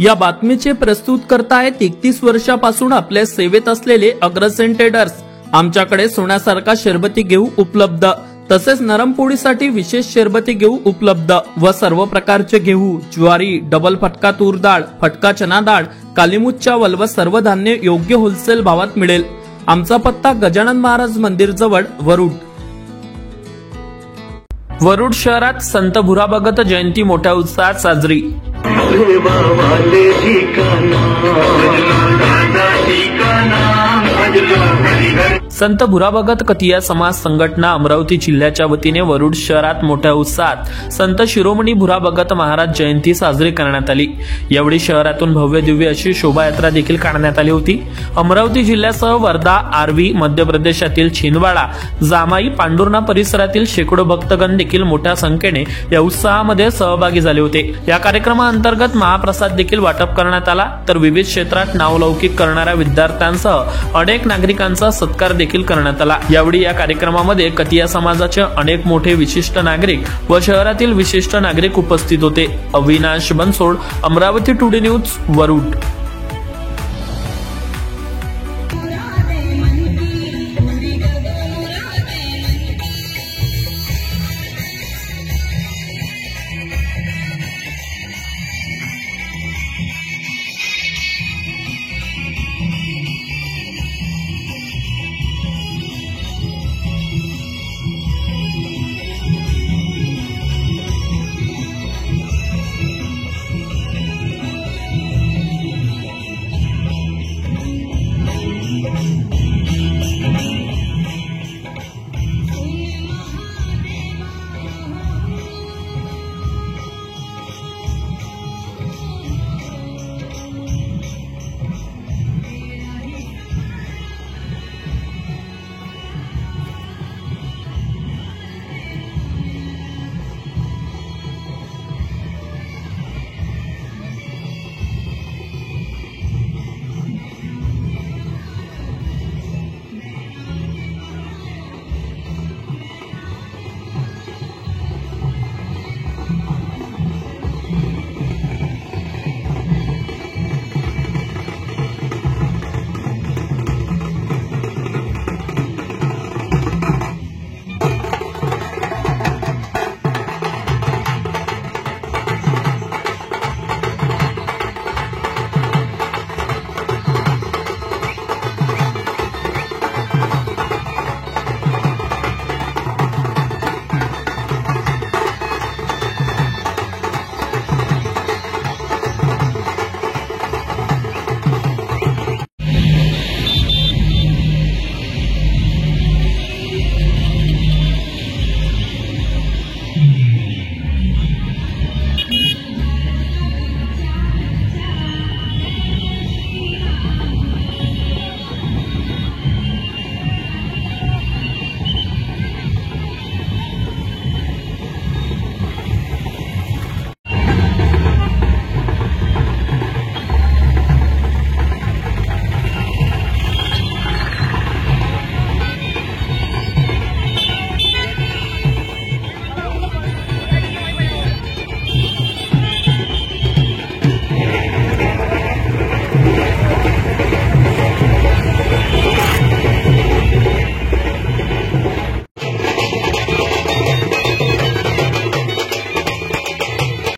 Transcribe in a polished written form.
या बातमीचे प्रस्तुत करतायत 31 वर्षापासून आपल्या सेवेत असलेले अग्रसेन ट्रेडर्स। आमच्याकडे सोन्यासारखा शरबती घेऊ उपलब्ध, तसेच नरम पोळीसाठी विशेष शरबती घेऊ उपलब्ध व सर्व प्रकारचे घेऊ, ज्वारी, डबल फटका तूर डाळ, फटका चना डाळ, कालीमुछ चावल व सर्व धान्य योग्य होलसेल भावात मिळेल। आमचा पत्ता गजानन महाराज मंदिर जवळ, वरुड। वरुड शहरात संत भुराभगत जयंती मोठ्या उत्साहात साजरी। संत भुराभगत कथिया समाज संघटना अमरावती जिल्ह्याच्या वतीने वरुड शहरात मोठ्या उत्साहात संत शिरोमणी भुराभगत महाराज जयंती साजरी करण्यात आली। यावेळी शहरातून भव्य दिव्य अशी शोभायात्रा देखील काढण्यात आली होती। अमरावती जिल्ह्यासह वर्धा, आर्वी, मध्य प्रदेशातील छिंदवाडा, जामाई, पांडुर्णा परिसरातील शेकडो भक्तगण देखील मोठ्या संख्येने या उत्साहामध्ये सहभागी झाले होते। या कार्यक्रमाअंतर्गत महाप्रसाद देखील वाटप करण्यात आला, तर विविध क्षेत्रात नावलौकिक करणाऱ्या विद्यार्थ्यांसह अनेक नागरिकांचा सत्कार देखील करण्यात आला। यावेळी या कार्यक्रमामध्ये कथिया समाजाचे अनेक मोठे विशिष्ट नागरिक व शहरातील विशिष्ट नागरिक उपस्थित होते। Avinash Bansod, Amravati today news, Warud.